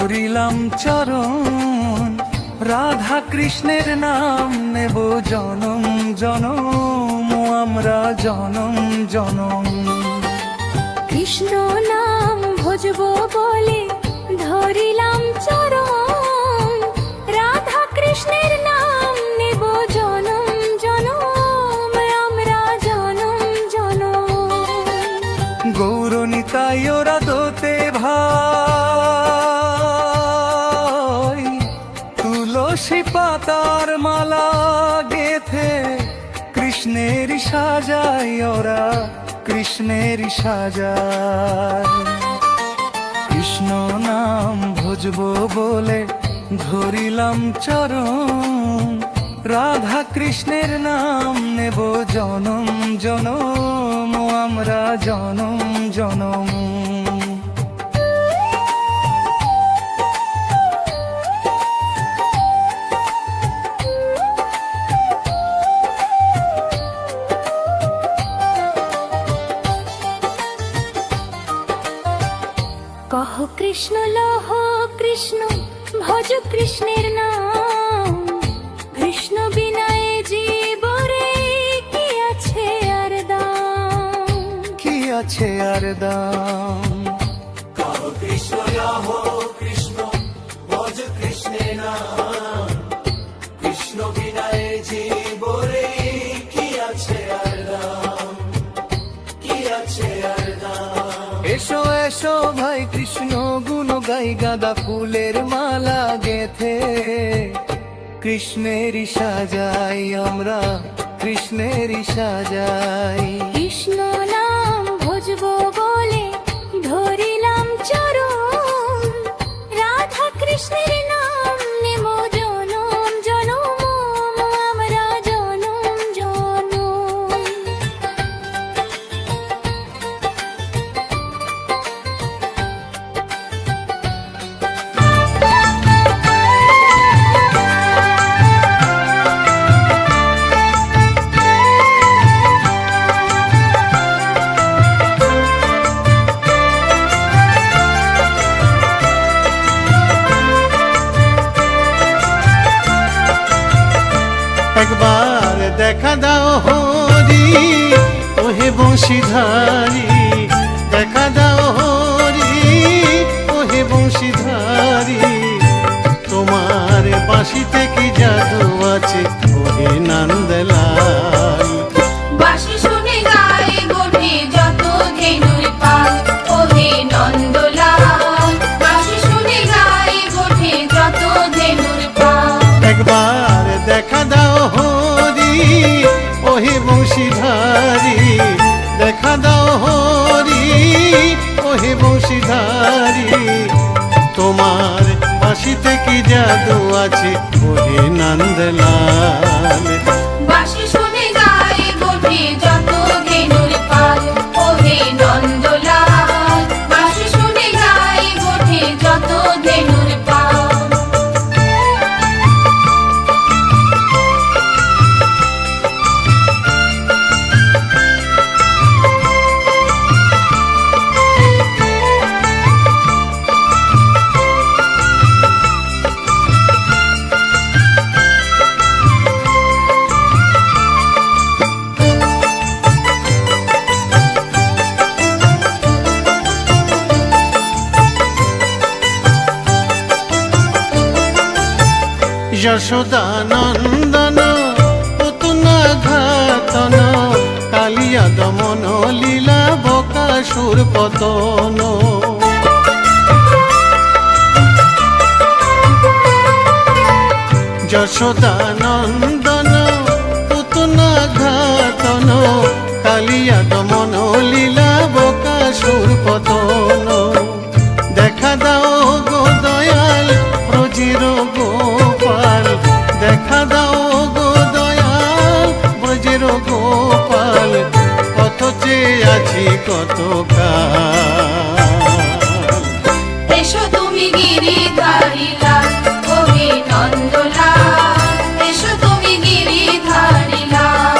ধরিলাম চরণ, রাধা কৃষ্ণের নাম নেব জনম জনম, আমরা জনম জনম। কৃষ্ণ নাম ভজবো বলে ধরিলাম চরণ, রাধা কৃষ্ণের নাম নেব জনম জনম, আমরা জনম জনম। গৌরনিতাই ওরা দোতে ভাই, তুলসী পাতার মালা গেথে কৃষ্ণের সাজাই ওরা, কৃষ্ণের সাজাই। কৃষ্ণ নাম ভজবো বলে ধরিলাম চরণ, রাধা কৃষ্ণের নাম নেব জনম জনম, আমরা জনম জনম। কহ কৃষ্ণ লহ কৃষ্ণ, ভজ কৃষ্ণের নাম, কৃষ্ণ বিনায় জীবরে কি আছে আর দাম, কি আছে আর দাম। কহ কৃষ্ণ লহ কৃষ্ণ, ভজ কৃষ্ণের নাম, কৃষ্ণ বিনায় জীবরে কি আছে আর দাম, কি আছে আর দাম। এসো এসো ভাই কৃষ্ণ গুণ গাই, গাঁদা ফুলের মালা গেথে কৃষ্ণেরই সাজাই আমরা, কৃষ্ণেরই সাজাই। কৃষ্ণ নাম ভজবো বলে ধরিলাম চরণ, রাধা কৃষ্ণের নাম নেব জনম জনম, আমরা জনম জনম। একবার দেখা দাও হরি ওহে বংশীধারী, দেখা দাও হরি ওহে বংশীধারী, তোমার বাঁশিতে কি জাদু আছে ওহে নন্দলাল। বাঁশি শুনে গায়ে গোঠে যত ধেনুর পাল, ওহে নন্দলাল। বাঁশি শুনে গায়ে গোঠে যত ধেনুর পাল। একবার দেখা দাও হরি ওহে বংশীধারী, দেখা দাও হরি ওহে বংশীধারী, তোমার বাঁশিতে কি জাদু আছে ওহে নন্দলাল। বাঁশি শুনে গায়ে গোঠে যত ধেনুর পাল, ওহে নন্দলাল। বাঁশি শুনে গায়ে গোঠে যত ধেনুর পাল। যশোদানন্দন পুতনা ঘাতন, কালিয়া দমন লীলা বকাসুর পতন। যশোদানন্দন পুতনা ঘাতন, কালিয়া দমন লীলা বকাসুর পতন। দেখা দাও গো দয়াল ব্রজের গোপাল, দেখা দাও গো দয়াল ব্রজের গোপাল, কত চেয়ে আছি কত কাল। এসো তুমি গিরিধারী লাল, ওহে নন্দলাল। এসো তুমি গিরিধারী লাল।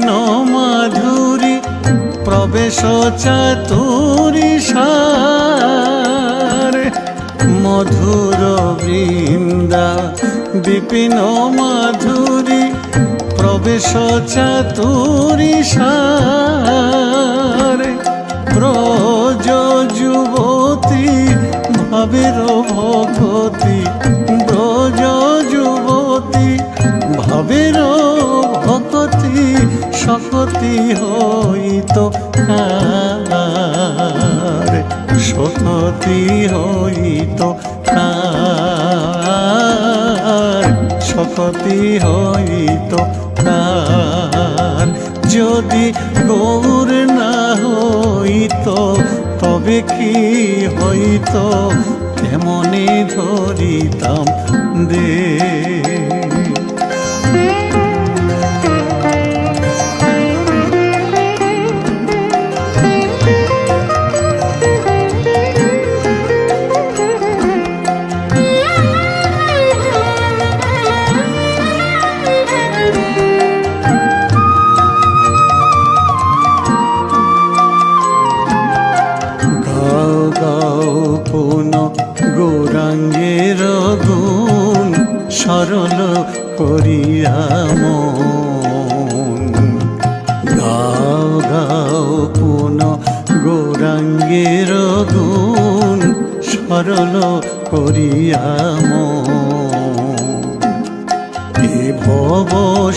চাতুরি সারে মধুর বৃন্দা বিপিন মাধুরী প্রবেশ চাতুরি সারে ব্রজ যুবতী ভাবের ভগতি ব্রজ যুবতী ভাবের ভগতি শকতি হইত কার শকতি হইত কার শকতি হইত কার যদি গৌর না হইত তবে কি হইত কেমনে ধরিতাম দে গৌরাঙ্গের গুণ সরল করিয়া মন গাও গাও পুন গৌরাঙ্গের গুণ সরল করিয়া মন এ ভব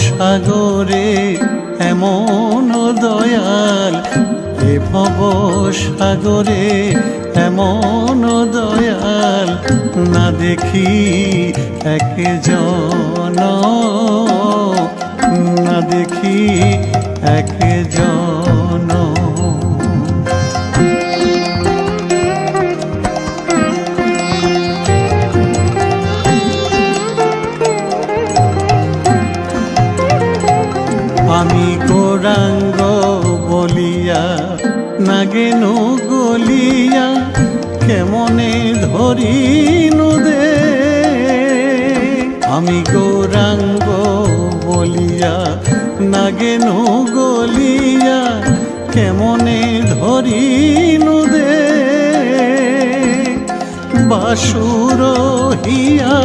সাগরে এমন দয়াল এ ভব সাগরে এমন দয়াল না দেখি একজন না দেখি একজন আমি গৌরাঙ্গ বলিয়া নাগেনু গলিয়া কেমনে ধরিনু দে আমি গৌরাঙ্গ বলিয়া নাগেনু গলিয়া কেমনে ধরিনু দে বাসুর হিয়া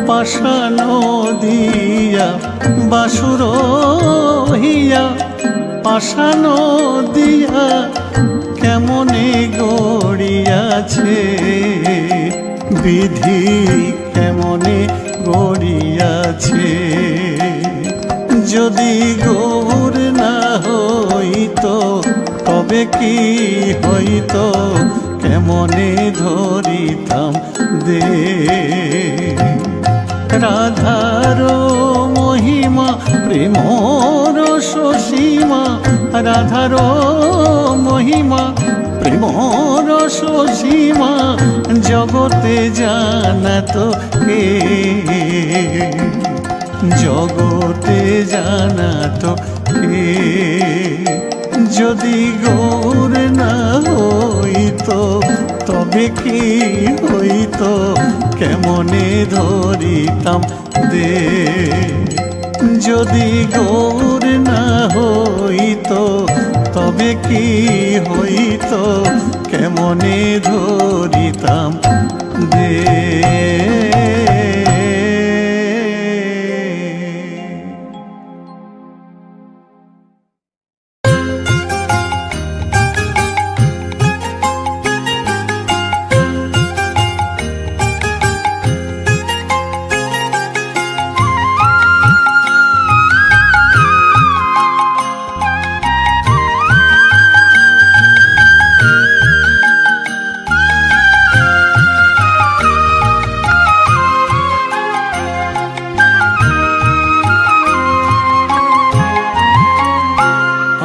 পাষাণ দিয়া বাসুর হিয়া পাষাণ দিয়া কেমনে গড়িয়াছে বিধি কেমনে গড়িয়াছে যদি গৌর না হইত তবে কি হইত কেমনে ধরিতাম দে রাধার মহিমা প্রেমর সসীমা রাধার মহিমা প্রেমর সসীমা জগতে জানাত কে জগতে জানাত কে যদি গৌর না হইত তবে কি হইত কেমনে ধরিতাম দে যদি গৌর না হইত তবে কি হইত কেমনে ধরিতাম দে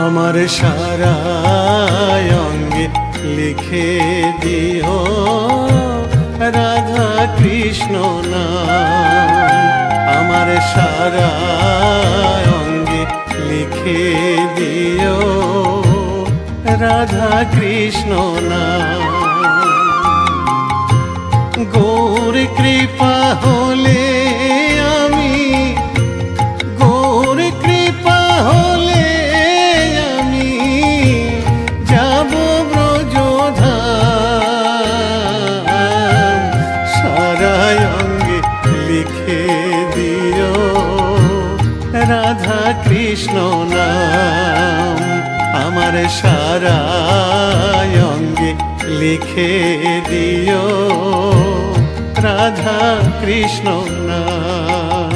আমার সারা অঙ্গে লিখে দিও রাধা কৃষ্ণ নাম আমার সারা অঙ্গে লিখে দিও রাধা কৃষ্ণ নাম গৌর কৃপা হলে আমি গৌর কৃপা হলে আমি যা কৃষ্ণ নাম আমার সারা অঙ্গে লিখে দিও রাধা কৃষ্ণ নাম।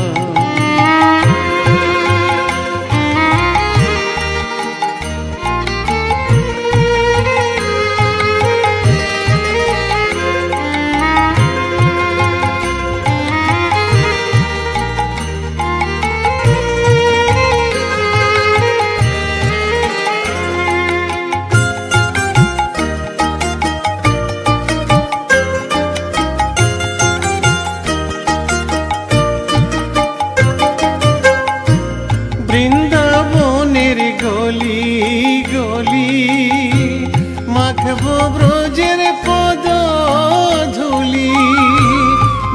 বৃন্দাবনের গলি গলি মাখবো ব্রজের পদ ধুলি,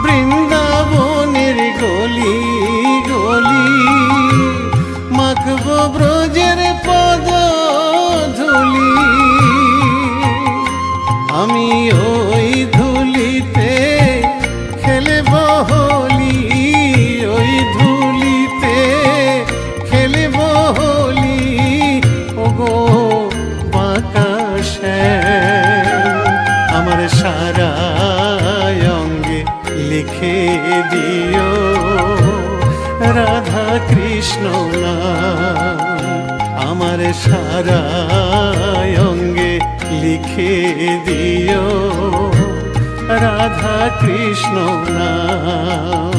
বৃন্দাবনের গলি গলি মাখবো ব্রজের পদ ধুলি, আমি ওই ধুলিতে খেলব হোলি, ওই ধুলিতে খেলব হোলি, ওগো বাঁকা শ্যাম আমার সারা অঙ্গে লিখে দিও রাধা কৃষ্ণ নাম আমার সারা অঙ্গে লিখে দিও রাধা কৃষ্ণ নাম।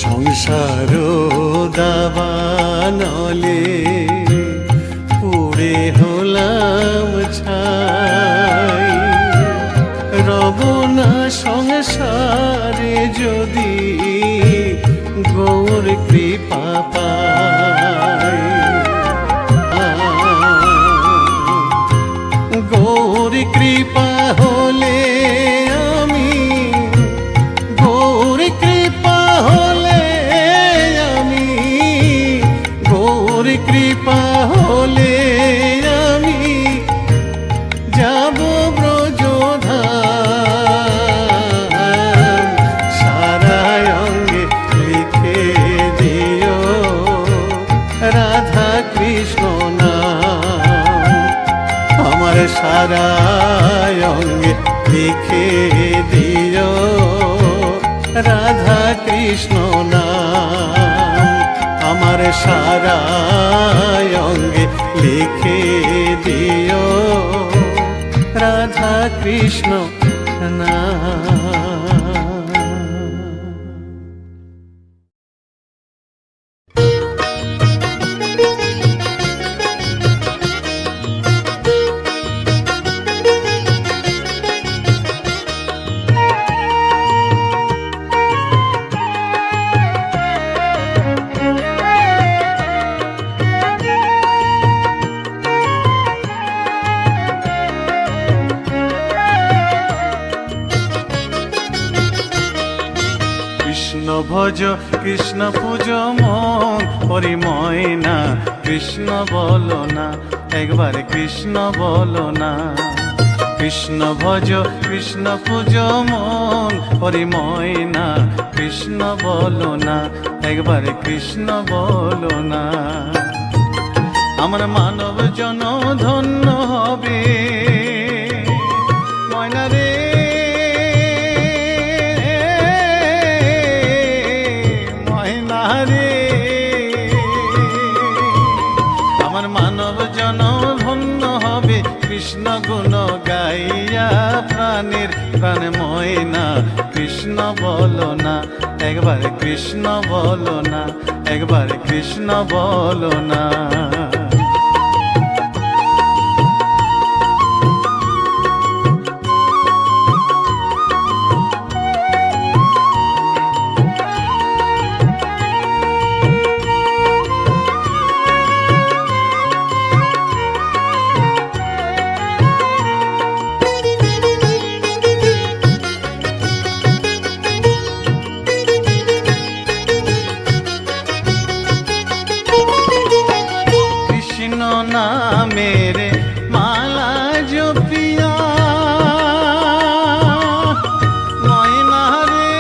সংসার দাবানলে পুড়ে হলাম ছাই, রব না সংসারে যদি গৌর কৃপা পাই, গৌর কৃপা হলে আমি, গৌর কৃপা হলে আমি, গৌর কৃপা হলে আমি যাব ব্রজধাম, সারা অঙ্গে লিখে দিও রাধা কৃষ্ণ নাম আমার সারা অঙ্গে লিখে দিও রাধা কৃষ্ণ নাম আমার সারা অঙ্গে লিখে দিও রাধা কৃষ্ণ নাম। কৃষ্ণ ভজ কৃষ্ণ পূজ মন পরিময় না, কৃষ্ণ বলো না একবার কৃষ্ণ বলো না, কৃষ্ণ ভজ কৃষ্ণ পূজ মন পরিময় না, কৃষ্ণ বলো না একবার কৃষ্ণ বলো না, আমার মানব জন ধন্য হবে ময়না রে, ময়না রে, আমার মানব জন ধন্য হবে কৃষ্ণ গুণ গাইয়া প্রাণের প্রাণ ময়না, কৃষ্ণ বলো না একবার কৃষ্ণ বলো না, একবার কৃষ্ণ বলো না। নামের মালা জপিয়া ময়না রে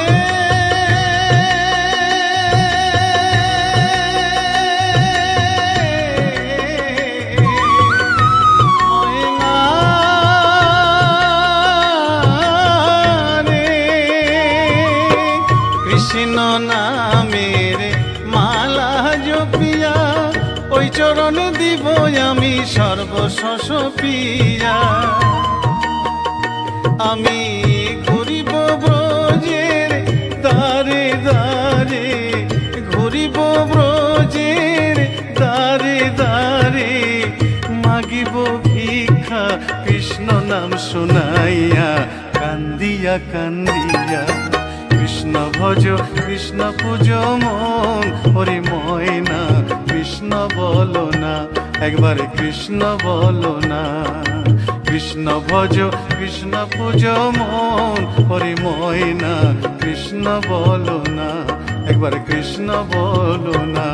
ময়না রে কৃষ্ণ নামের মালা জপিয়া ওই চরণ দিব আমি সর্বশস পিয়া আমি ঘুরিব ব্রজের দ্বারে দ্বারে ঘুরিব ব্রজের দ্বারে দ্বারে মাগিব ভিক্ষা কৃষ্ণ নাম শুনাইয়া কান্দিয়া কান্দিয়া কৃষ্ণ ভজ কৃষ্ণ পূজ মন হরি ময়না কৃষ্ণ বলো না একবার কৃষ্ণ বলো না কৃষ্ণ ভজ কৃষ্ণ পূজ মন হরি ময়না কৃষ্ণ বলো না একবার কৃষ্ণ বলো না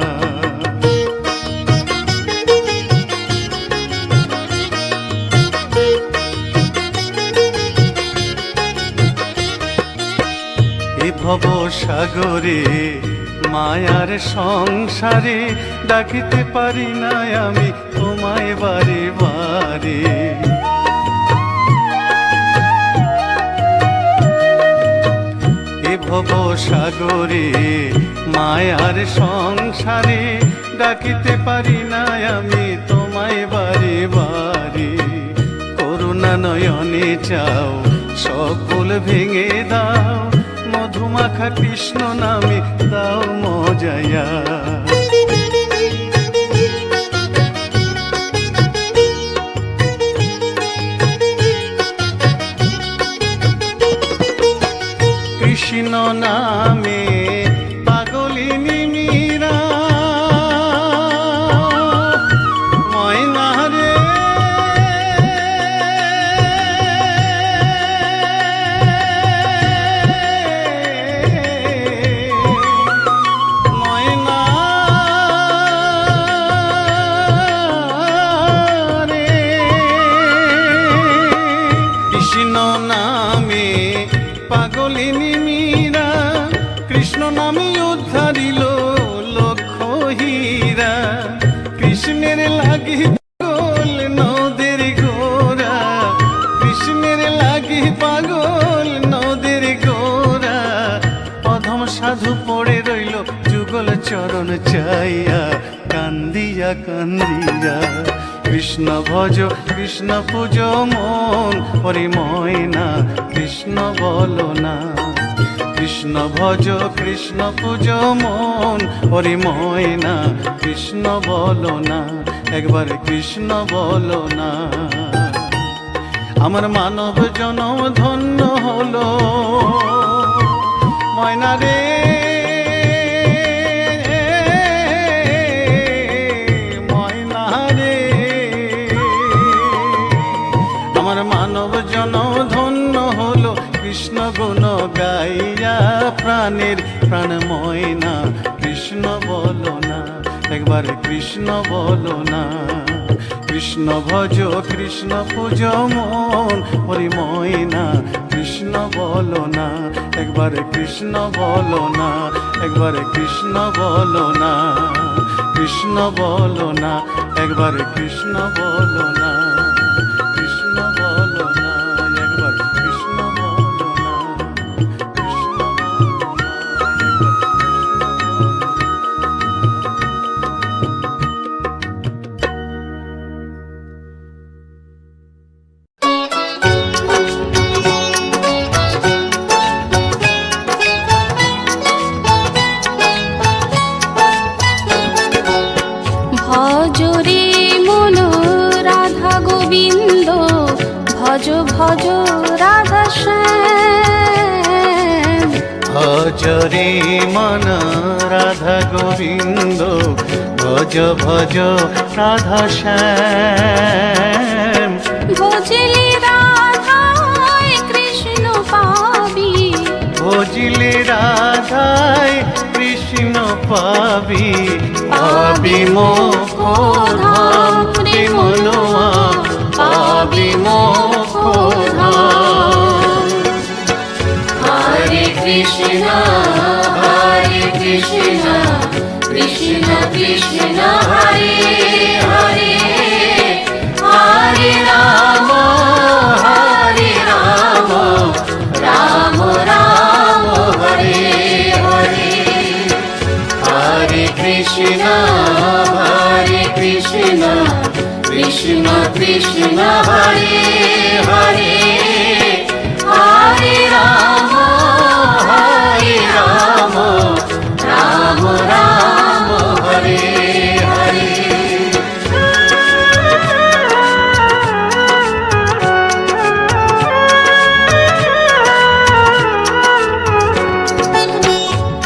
এ ভব সাগরে মায়ার সংসারে ডাকিতে পারি না আমি তোমায় বারে বারে এ ভব সাগরে মায়ার সংসারে ডাকিতে পারি না আমি তোমায় বারে বারে করুণা নয়নে চাও সকল ভেঙে দাও মধুমাখা কৃষ্ণ নামে দাও মজায়া কৃষ্ণ নামে পাগলিনী মীরা ময়না রে ময়না রে কৃষ্ণ নামে পাগলিনী মীরা কৃষ্ণ নামে উদ্ধারিল লক্ষ হীরা কৃষ্ণের লাগি পাগল নদের গোরা কৃষ্ণের লাগি পাগল নদের গোরা অধম সাধু পড়ে রইল যুগল চরণ চাইয়া কান্দিয়া কান্দিয়া কৃষ্ণ ভজ কৃষ্ণ পূজ মন হরি ময়না কৃষ্ণ বলো না কৃষ্ণ ভজ কৃষ্ণ পূজ মন হরি ময়না কৃষ্ণ বলো না একবার কৃষ্ণ বলো না আমার মানব জনম ধন্য হলো ময়না রে ময়না রে আমার মানব জনম ধন্য হলো কৃষ্ণ গুণ গাইয়া প্রাণের প্রাণ ময়না কৃষ্ণ বলো না একবার কৃষ্ণ বলো না কৃষ্ণ ভজ কৃষ্ণ পূজ মন হরি ময়না কৃষ্ণ বলো না একবার কৃষ্ণ বলো না একবার কৃষ্ণ বলো না কৃষ্ণ বলো না একবার কৃষ্ণ বলো না কৃষ্ণ বলো না একবার কৃষ্ণ বলো না কৃষ্ণ বলো না ভজরে মন রাধা গোবিন্দ ভজ ভজ রাধা শ্যাম ভজরে মন রাধা গোবিন্দ ভজ ভজ রাধা শ্যাম ভজলে রাধায় কৃষ্ণ পাবি ভজিলে রাধায় কৃষ্ণ পাবি পাবি মোক্ষ ধাম প্রেম মনোয়া পাবি মোক্ষ ধাম। হরে কৃষ্ণ কৃষ্ণ কৃষ্ণ হরে হরে, হরে রাম রাম রাম হরে হরে। হরে কৃষ্ণ কৃষ্ণ কৃষ্ণ হরে হরে, হরে রাম রাম রাম হরে হরে।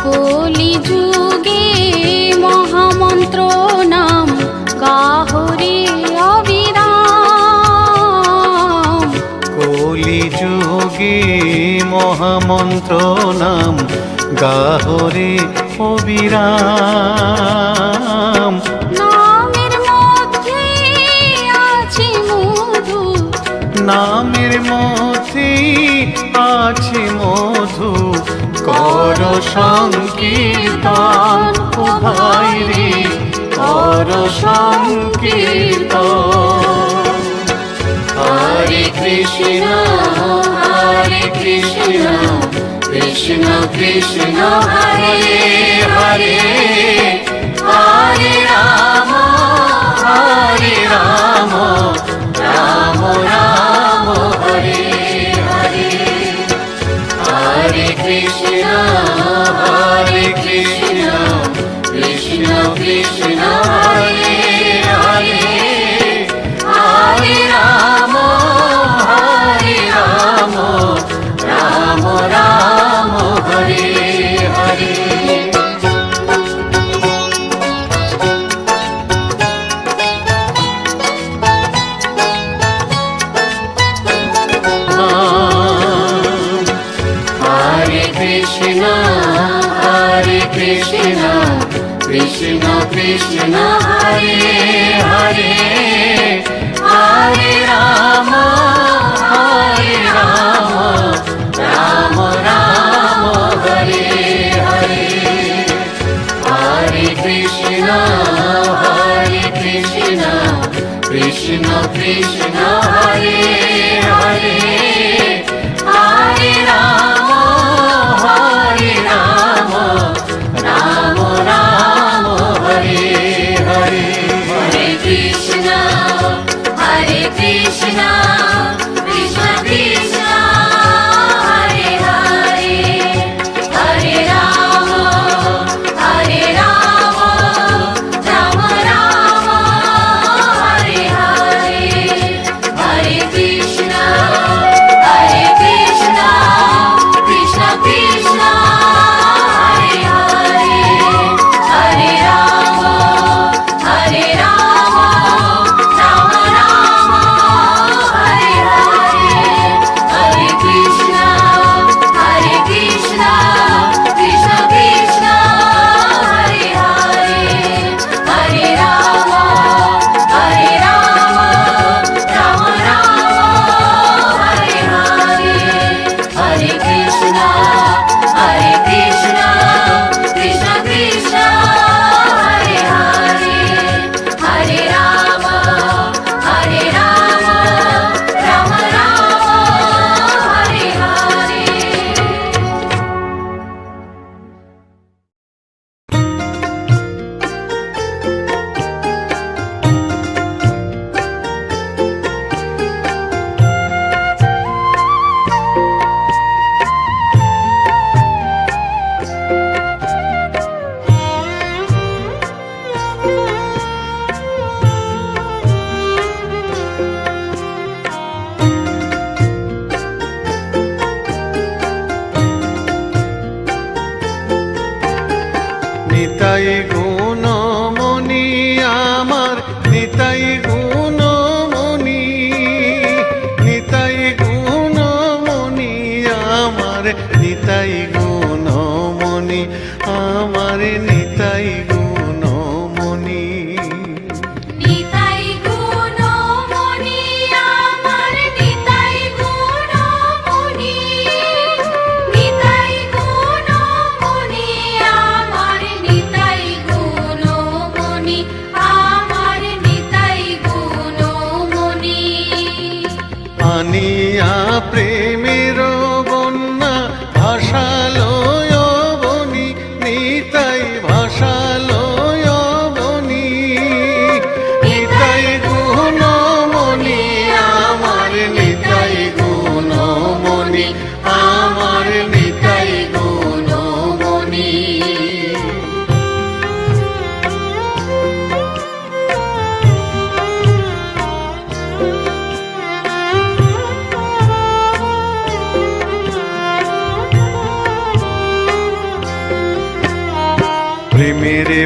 কলি যুগে মহামন্ত্র নাম গাহরে অবিরাম। কলি যুগে মহামন্ত্র নাম গাহরে অবিরাম। নামের মধ্যে আছে মধু, নামের মধ্যে আছে মধু, কর সংকীর্তন ও ভাই রে, কর সংকীর্তন। হরে কৃষ্ণ কৃষ্ণ কৃষ্ণ হরে হরে, হরে রাম রাম রাম হরে হরে। হরে কৃষ্ণ কৃষ্ণ কৃষ্ণ হরে হরে, হরে রাম রাম রাম হরে হরে। হরে কৃষ্ণ কৃষ্ণ কৃষ্ণ হরে হরে, হরে রাম রাম রাম হরে হরে। হরে কৃষ্ণ কৃষ্ণ কৃষ্ণ হরে হরে, হরে রাম রাম রাম হরে হরে। হরে কৃষ্ণ কৃষ্ণ কৃষ্ণ হরে হরে, হরে রাম রাম রাম হরে হরে। হরে কৃষ্ণ কৃষ্ণ কৃষ্ণ হরে হরে, হরে রাম রাম রাম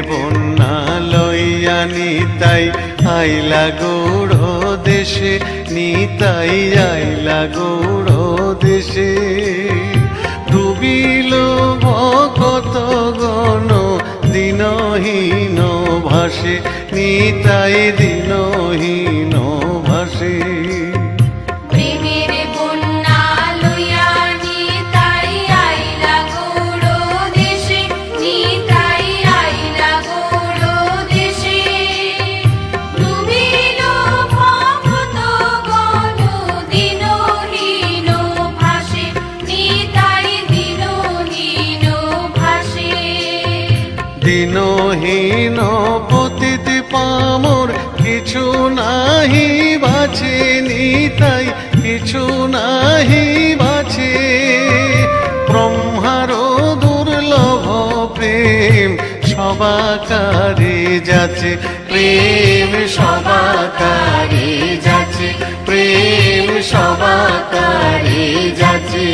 বন্যা লইয়া নিতাই আইলা গৌড় দেশে, নিতাই আইলা গৌড় দেশে। ডুবিল ভকত গণ দিনহীন ভাসে, নিতাই দিনহীন ভাসে। প্রেমের বন্যা লইয়া নিতাই আইলা গৌড় দেশে, নিতাই আইলা গৌড় দেশে। ডুবিল ভকত গণ দিনহীন ভাসে, নিতাই দিনহীন ভাসে। দিনহীন পতিত পামর কিছু নাহি বাঁচে, নিতাই কিছু নাহি বাঁচে। ব্রহ্মার দুর্লভ প্রেম সবাকারে যাচ্ছে, প্রেম সবাকারে যাচ্ছে, প্রেম সবাকারে যাচ্ছে।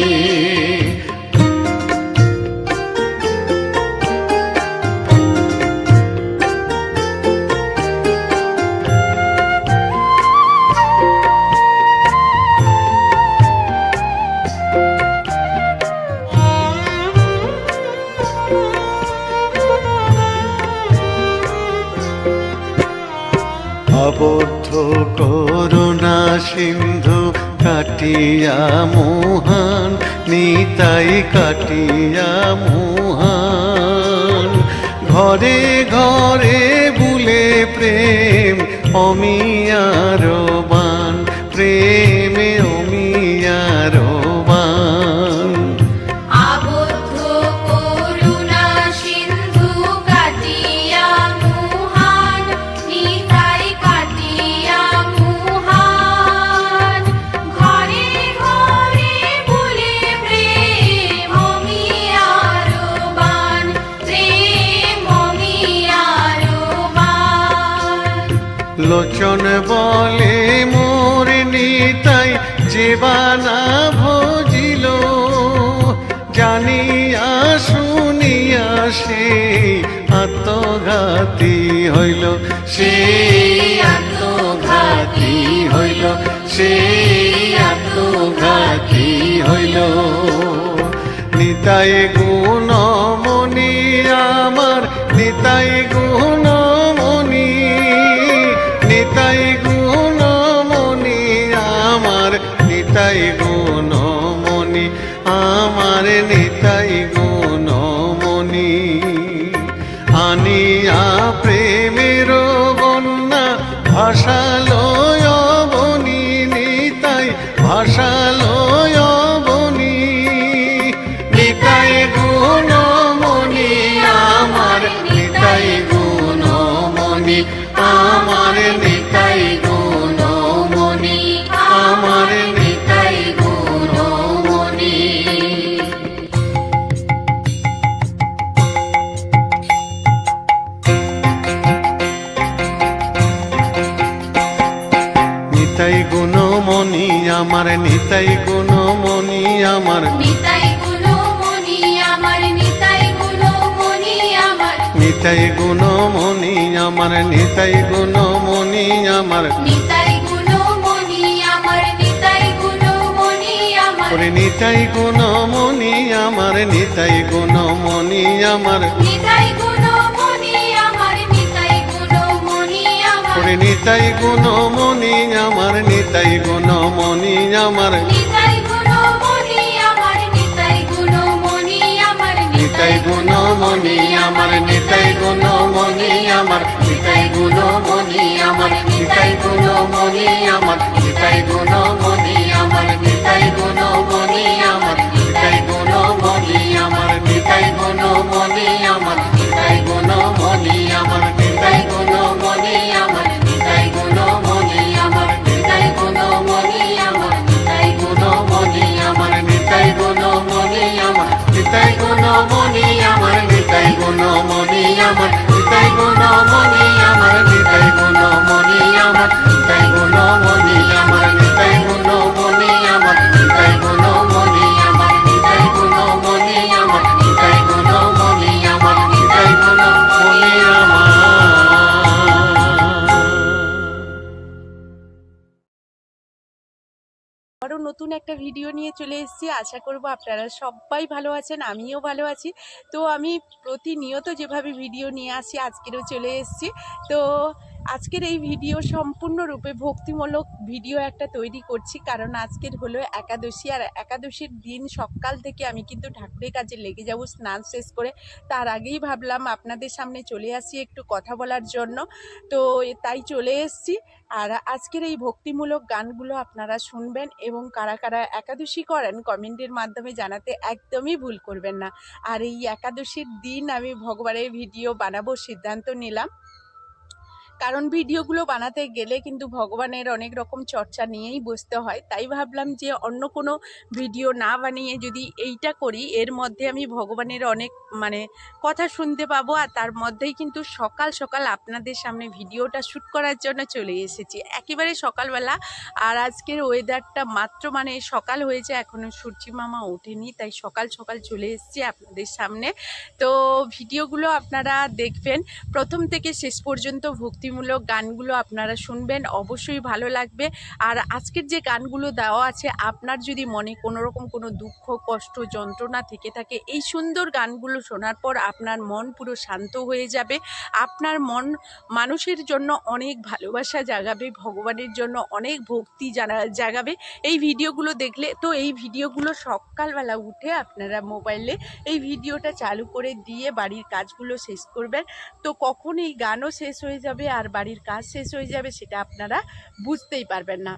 আবদ্ধ করুণা সিন্ধু কাটিয়া মোহান, নিতাই কাটিয়া মোহান। ঘরে ঘরে বুলে প্রেম অমিয়ার বান, প্রেমে অমিয়ার বান। আবদ্ধ করুণা সিন্ধু কাটিয়া মুহান, নিতাই কাটিয়া মুহান। ঘরে ঘরে বুলে প্রেম অমিয়ার বান, প্রেম অমিয়ার বান। লোচন বলে মোর নিতাই জীবানা ভজিল, জানিয়া শুনিয়া সে আত্মঘাতী হইল, সে আত্মঘাতী হইল, সে আত্মঘাতী হইল। নিতাই গুণমণি আমার, নিতাই গুণমণি, নিতাই গুণমণি আমার, নিতাই গুণমণি আমার, নিতাই গুণমণি। আনিয়া প্রেমের বন্যা ভাষালয় বনি, নিতাই ভাষালয় বনি। নিতাই গুণমণি আমার, নিতাই গুণমণি আমার, নিতাই গুণমণি আমার, নিতাই গুণমণি। নিতাই গুণমণি আমার, নিতাই গুণমণি আমার, নিতাই গুণমণি আমার, নিতাই গুণমণি আমার। নিতাই গুণমণি আমার, নিতাই গুণমণি আমার। নিতাই গুণমণি আমার, নিতাই গুণমণি আমার। ওরে নিতাই গুণমণি আমার, নিতাই গুণমণি আমার। নিতাই গুণমণি আমার, নিতাই গুণমণি আমার। ওরে নিতাই গুণমণি আমার, নিতাই গুণমণি আমার। নিতাই গুণমণি আমার, নিতাই গুণমণি আমার। নিতাই গুণমণি আমার, নিতাই গুণমণি আমার। নিতাই গুণমণি আমার, নিতাই গুণমণি আমার। নিতাই গুণমণি আমার, নিতাই গুণমণি আমার। নিতাই গুণমণি আমার, নিতাই গুণমণি আমার। নিতাই গুণমণি আমার, নিতাই গুণমণি আমার। নিতাই গুণমণি আমার, নিতাই গুণমণি আমার। নিতাই গুণমণি আমার, নিতাই গুণমণি আমার। নিতাই গুণমণি আমার, নিতাই গুণমণি আমার। নিতাই গুণমণি আমার, নিতাই গুণমণি আমার। নিতাই গুণমণি আমার, নিতাই গুণমণি আমার। নিতাই গুণমণি আমার, নিতাই গুণমণি আমার। নিতাই গুণমণি আমার, নিতাই গুণমণি আমার। নতুন একটা ভিডিও নিয়ে চলে এসেছি। আশা করব আপনারা সবাই ভালো আছেন, আমিও ভালো আছি। তো আমি প্রতিনিয়ত যেভাবে ভিডিও নিয়ে আসি আজকেরও চলে এসেছি। তো আজকের এই ভিডিও সম্পূর্ণরূপে ভক্তিমূলক ভিডিও একটা তৈরি করছি, কারণ আজকের হলো একাদশী। আর একাদশীর দিন সকাল থেকে আমি কিন্তু ঠাকুরের কাজে লেগে যাব স্নান শেষ করে। তার আগেই ভাবলাম আপনাদের সামনে চলে আসি একটু কথা বলার জন্য। তো তাই চলে এসেছি। আর আজকের এই ভক্তিমূলক গানগুলো আপনারা শুনবেন, এবং কারা কারা একাদশী করেন কমেন্টের মাধ্যমে জানাতে একদমই ভুল করবেন না। আর এই একাদশীর দিন আমি ভগবানের ভিডিও বানাবো সিদ্ধান্ত নিলাম, কারণ ভিডিওগুলো বানাতে গেলে কিন্তু ভগবানের অনেক রকম চর্চা নিয়েই বসতে হয়। তাই ভাবলাম যে অন্য কোনো ভিডিও না বানিয়ে যদি এইটা করি, এর মধ্যে আমি ভগবানের অনেক কথা শুনতে পাবো। আর তার মধ্যেই কিন্তু সকাল সকাল আপনাদের সামনে ভিডিওটা শ্যুট করার জন্য চলে এসেছি, একেবারে সকালবেলা। আর আজকের ওয়েদারটা মাত্র সকাল হয়েছে, এখনও সূর্যি মামা ওঠেনি, তাই সকাল সকাল চলে এসেছি আপনাদের সামনে। তো ভিডিওগুলো আপনারা দেখবেন প্রথম থেকে শেষ পর্যন্ত, ভক্তিমূলক গানগুলো আপনারা শুনবেন, অবশ্যই ভালো লাগবে। আর আজকের যে গানগুলো দেওয়া আছে, আপনার যদি মনে কোনো রকম কোনো দুঃখ, কষ্ট, যন্ত্রণা থেকে থাকে, এই সুন্দর গানগুলো শোনার পর আপনার মন পুরো শান্ত হয়ে যাবে। আপনার মন মানুষের জন্য অনেক ভালোবাসা জাগাবে, ভগবানের জন্য অনেক ভক্তি জাগাবে এই ভিডিওগুলো দেখলে। তো এই ভিডিওগুলো সকালবেলা উঠে আপনারা মোবাইলে এই ভিডিওটা চালু করে দিয়ে বাড়ির কাজগুলো শেষ করবেন। তো কখন এই গানও শেষ হয়ে যাবে আর বাড়ির কাজ শেষ হয়ে যাবে সেটা আপনারা বুঝতেই পারবেন না।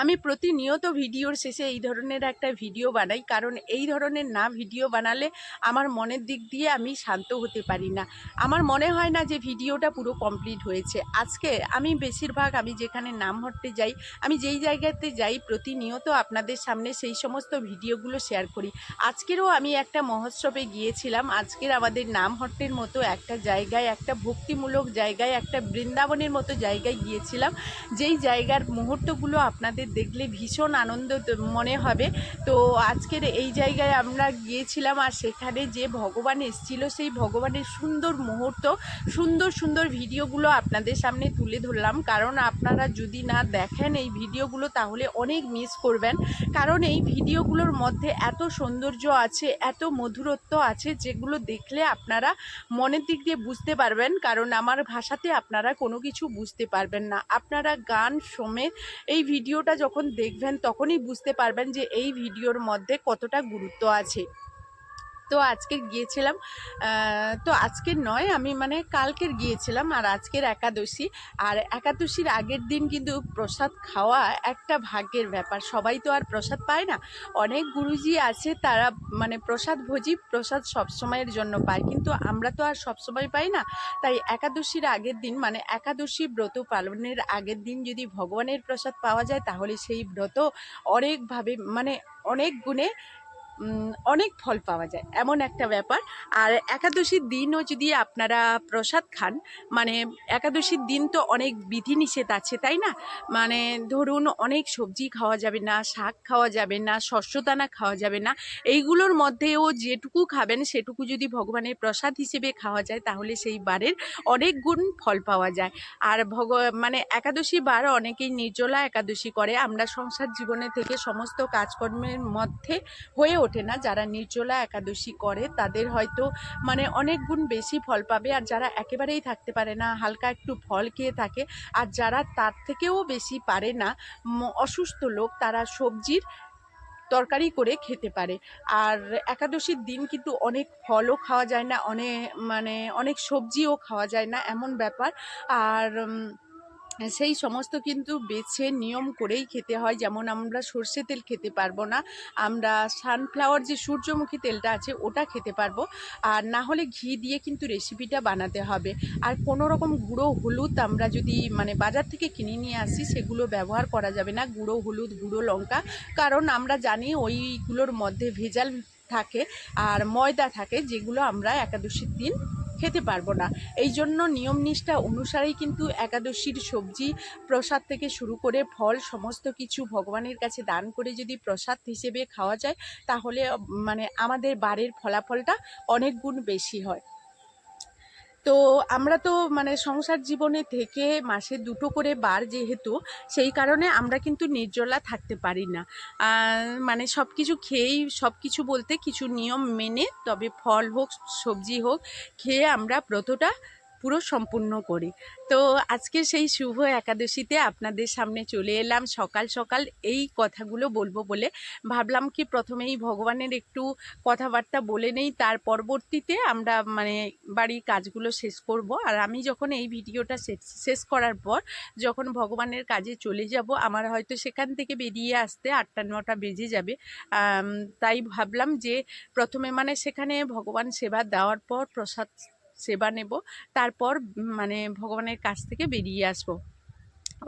আমি প্রতিনিয়ত ভিডিওর শেষে এই ধরনের একটা ভিডিও বানাই, কারণ এই ধরনের না ভিডিও বানালে আমার মনের দিক দিয়ে আমি শান্ত হতে পারি না। আমার মনে হয় না যে ভিডিওটা পুরো কমপ্লিট হয়েছে। আজকে আমি বেশিরভাগ আমি যেখানে নাম হট্টে যাই, আমি যেই জায়গাতে যাই প্রতিনিয়ত আপনাদের সামনে সেই সমস্ত ভিডিওগুলো শেয়ার করি। আজকেরও আমি একটা মহোৎসবে গিয়েছিলাম। আজকের আমাদের নাম হট্টের মতো একটা জায়গায়, একটা ভক্তিমূলক জায়গায়, একটা বৃন্দাবনের মতো জায়গায় গিয়েছিলাম, যেই জায়গার মুহূর্তগুলো আপনাদের দেখলে ভীষণ আনন্দ মনে হবে। তো আজকের এই জায়গায় আমরা গিয়েছিলাম, আর সেখানে যে ভগবান এসেছিল সেই ভগবানের সুন্দর মুহূর্ত, সুন্দর সুন্দর ভিডিওগুলো আপনাদের সামনে তুলে ধরলাম। কারণ আপনারা যদি না দেখেন এই ভিডিওগুলো তাহলে অনেক মিস করবেন, কারণ এই ভিডিওগুলোর মধ্যে এত সৌন্দর্য আছে, এত মধুরত্ব আছে, যেগুলো দেখলে আপনারা মনের দিক দিয়ে বুঝতে পারবেন। কারণ আমার ভাষাতে আপনারা কোনো কিছু বুঝতে পারবেন না। আপনারা গান সমেত এই ভিডিওটা যখন দেখবেন তখনই বুঝতে পারবেন যে এই ভিডিওর মধ্যে কতটা গুরুত্ব আছে। তো আজকে গিয়েছিলাম, তো আজকের নয়, আমি কালকের গিয়েছিলাম। আর আজকের একাদশী, আর একাদশীর আগের দিন কিন্তু প্রসাদ খাওয়া একটা ভাগ্যের ব্যাপার। সবাই তো আর প্রসাদ পায় না। অনেক গুরুজি আছে তারা প্রসাদ ভোজি, প্রসাদ সবসময়ের জন্য পায়, কিন্তু আমরা তো আর সবসময় পাই না। তাই একাদশীর আগের দিন একাদশী ব্রত পালনের আগের দিন যদি ভগবানের প্রসাদ পাওয়া যায়, তাহলে সেই ব্রত অনেকভাবে অনেক গুণে অনেক ফল পাওয়া যায়, এমন একটা ব্যাপার। আর একাদশীর দিনও যদি আপনারা প্রসাদ খান, একাদশীর দিন তো অনেক বিধিনিষেধ আছে, তাই না? ধরুন অনেক সবজি খাওয়া যাবে না, শাক খাওয়া যাবে না, শস্যদানা খাওয়া যাবে না। এইগুলোর মধ্যেও যেটুকু খাবেন সেটুকু যদি ভগবানের প্রসাদ হিসেবে খাওয়া যায়, তাহলে সেই বারের অনেক গুণ ফল পাওয়া যায়। আর একাদশী বার অনেকেই নির্জলা একাদশী করে। আমরা সংসার জীবনে থেকে সমস্ত কাজকর্মের মধ্যে হয়ে ওঠে না। যারা নির্জলা একাদশী করে তাদের হয়তো অনেক গুণ বেশি ফল পাবে, আর যারা একেবারেই থাকতে পারে না, হালকা একটু ফল খেয়ে থাকে, আর যারা তার থেকেও বেশি পারে না, অসুস্থ লোক, তারা সবজির তরকারি করে খেতে পারে। আর একাদশীর দিন কিন্তু অনেক ফলও খাওয়া যায় না, অনেক সবজিও খাওয়া যায় না, এমন ব্যাপার। আর সেই সমস্ত কিন্তু বেছে নিয়ম করেই খেতে হয়। যেমন আমরা সর্ষে তেল খেতে পারবো না, আমরা সানফ্লাওয়ার যে সূর্যমুখী তেলটা আছে ওটা খেতে পারবো, আর না হলে ঘি দিয়ে কিন্তু রেসিপিটা বানাতে হবে। আর কোনো রকম গুঁড়ো হলুদ আমরা যদি বাজার থেকে কিনে নিয়ে আসি, সেগুলো ব্যবহার করা যাবে না, গুঁড়ো হলুদ, গুঁড়ো লঙ্কা, কারণ আমরা জানি ওইগুলোর মধ্যে ভেজাল থাকে আর ময়দা থাকে, যেগুলো আমরা একাদশীর দিন খেতে পারবো না। এই জন্য নিয়ম নিষ্ঠা অনুসারেই কিন্তু একাদশীর সবজি, প্রসাদ থেকে শুরু করে ফল সমস্ত কিছু ভগবানের কাছে দান করে যদি প্রসাদ হিসেবে খাওয়া যায়, তাহলে আমাদের বারের ফলাফলটা অনেক গুণ বেশি হয়। তো আমরা তো মানে সংসার জীবনে থেকে মাসে 2টো করে বার যেহেতু, সেই কারণে আমরা কিন্তু নির্জলা থাকতে পারি না। মানে সব কিছু খেয়েই, সব কিছু বলতে কিছু নিয়ম মেনে, তবে ফল হোক সবজি হোক খেয়ে আমরা ব্রতটা পুরো সম্পূর্ণ করি। তো আজকে সেই শুভ একাদশীতে আপনাদের সামনে চলে এলাম সকাল সকাল এই কথাগুলো বলবো বলে। ভাবলাম কি প্রথমেই ভগবানের একটু কথাবার্তা বলে নেই, তার পরবর্তীতে আমরা মানে বাড়ির কাজগুলো শেষ করব। আর আমি যখন এই ভিডিওটা শেষ করার পর যখন ভগবানের কাজে চলে যাব, আমার হয়তো সেখান থেকে বেরিয়ে আসতে 8টা-9টা বেজে যাবে। তাই ভাবলাম যে প্রথমে মানে সেখানে ভগবান সেবা দেওয়ার পর প্রসাদ সেবা নেব, তারপর মানে ভগবানের কাছ থেকে বেরিয়ে আসবো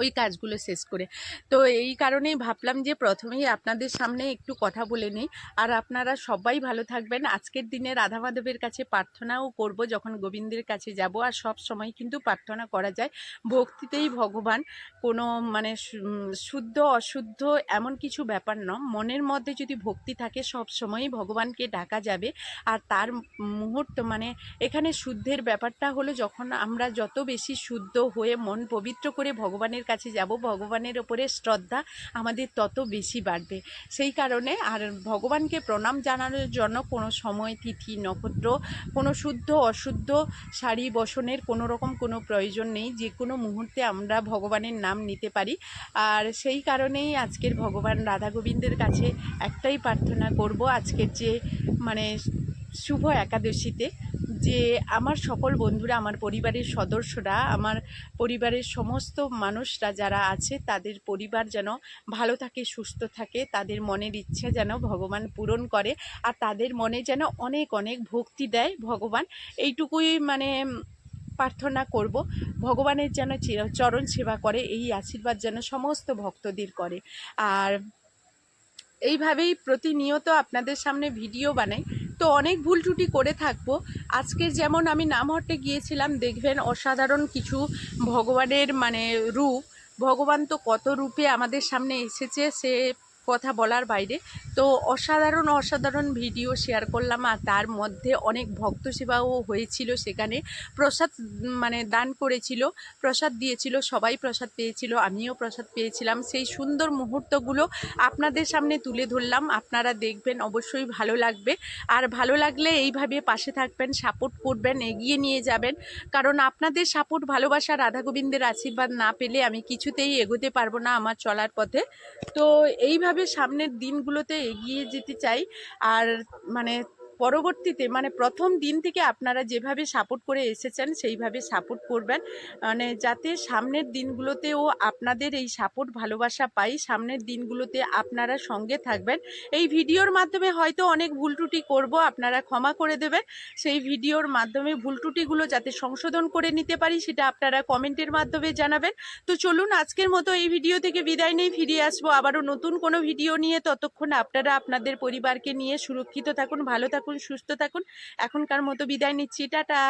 ওই কাজগুলো শেষ করে। তো এই কারণেই ভাবলাম যে প্রথমেই আপনাদের সামনে একটু কথা বলে নিই। আর আপনারা সবাই ভালো থাকবেন। আজকের দিনে রাধা মাধবের কাছে প্রার্থনাও করব যখন গোবিন্দের কাছে যাব। আর সব সময় কিন্তু প্রার্থনা করা যায়, ভক্তিতেই ভগবান। কোনো মানে শুদ্ধ অশুদ্ধ এমন কিছু ব্যাপার না, মনের মধ্যে যদি ভক্তি থাকে সব সময়ই ভগবানকে ডাকা যাবে। আর তার মুহূর্ত মানে এখানে শুদ্ধের ব্যাপারটা হলো, যখন আমরা যত বেশি শুদ্ধ হয়ে মন পবিত্র করে ভগবানের কাছে যাব, ভগবানের ওপরে শ্রদ্ধা আমাদের তত বেশি বাড়বে। সেই কারণে আর ভগবানকে প্রণাম জানানোর জন্য কোনো সময় তিথি নক্ষত্র, কোনো শুদ্ধ অশুদ্ধ শাড়ি বসনের কোনো রকম কোনো প্রয়োজন নেই। যে কোনো মুহূর্তে আমরা ভগবানের নাম নিতে পারি। আর সেই কারণেই আজকের ভগবান রাধা গোবিন্দের কাছে একটাই প্রার্থনা করব, আজকের যে মানে শুভ একাদশীতে, যে আমার সকল বন্ধুরা, আমার পরিবারের সদস্যরা, আমার পরিবারের সমস্ত মানুষরা যারা আছে, তাদের পরিবার যেন ভালো থাকে, সুস্থ থাকে, তাদের মনের ইচ্ছা যেন ভগবান পূরণ করে, আর তাদের মনে যেন অনেক অনেক ভক্তি দেয় ভগবান। এইটুকুই মানে প্রার্থনা করব। ভগবানের যেন চরণ সেবা করে, এই আশীর্বাদ যেন সমস্ত ভক্তদের করে। আর এইভাবেই প্রতিনিয়ত আপনাদের সামনে ভিডিও বানাই, তো অনেক ভুল ত্রুটি করে থাকবো। আজকের যেমন আমি নামহট্টে গিয়েছিলাম, দেখবেন অসাধারণ কিছু ভগবানের মানে রূপ। ভগবান তো কত রূপে আমাদের সামনে এসেছে, সে কথা বলার বাইরে। তো অসাধারণ অসাধারণ ভিডিও শেয়ার করলাম। আর তার মধ্যে অনেক ভক্ত সেবাও হয়েছিল, সেখানে প্রসাদ মানে দান করেছিল, প্রসাদ দিয়েছিল, সবাই প্রসাদ পেয়েছিল, আমিও প্রসাদ পেয়েছিলাম। সেই সুন্দর মুহূর্তগুলো আপনাদের সামনে তুলে ধরলাম। আপনারা দেখবেন, অবশ্যই ভালো লাগবে। আর ভালো লাগলে এইভাবে পাশে থাকবেন, সাপোর্ট করবেন, এগিয়ে নিয়ে যাবেন। কারণ আপনাদের সাপোর্ট, ভালোবাসা, রাধা গোবিন্দের আশীর্বাদ না পেলে আমি কিছুতেই এগোতে পারবো না আমার চলার পথে। তো এইভাবে সামনের দিনগুলোতে এগিয়ে যেতে চাই। আর মানে পরবর্তীতে মানে প্রথম দিন থেকে আপনারা যেভাবে সাপোর্ট করে এসেছেন সেইভাবে সাপোর্ট করবেন, মানে যাতে সামনের দিনগুলোতেও আপনাদের এই সাপোর্ট ভালোবাসা পাই, সামনের দিনগুলোতে আপনারা সঙ্গে থাকবেন। এই ভিডিওর মাধ্যমে হয়তো অনেক ভুল ত্রুটি করব, আপনারা ক্ষমা করে দেবেন। সেই ভিডিওর মাধ্যমে ভুল ত্রুটিগুলো যাতে সংশোধন করে নিতে পারি, সেটা আপনারা কমেন্টের মাধ্যমে জানাবেন। তো চলুন আজকের মতো এই ভিডিও থেকে বিদায় নেই, ফিরে আসবো আবারও নতুন কোনো ভিডিও নিয়ে। ততক্ষণ আপনারা আপনাদের পরিবারকে নিয়ে সুরক্ষিত থাকুন, ভালো থাকুন, সুস্থ থাকুন। এখনকার মতো বিদায় নিচ্ছি, টাটা।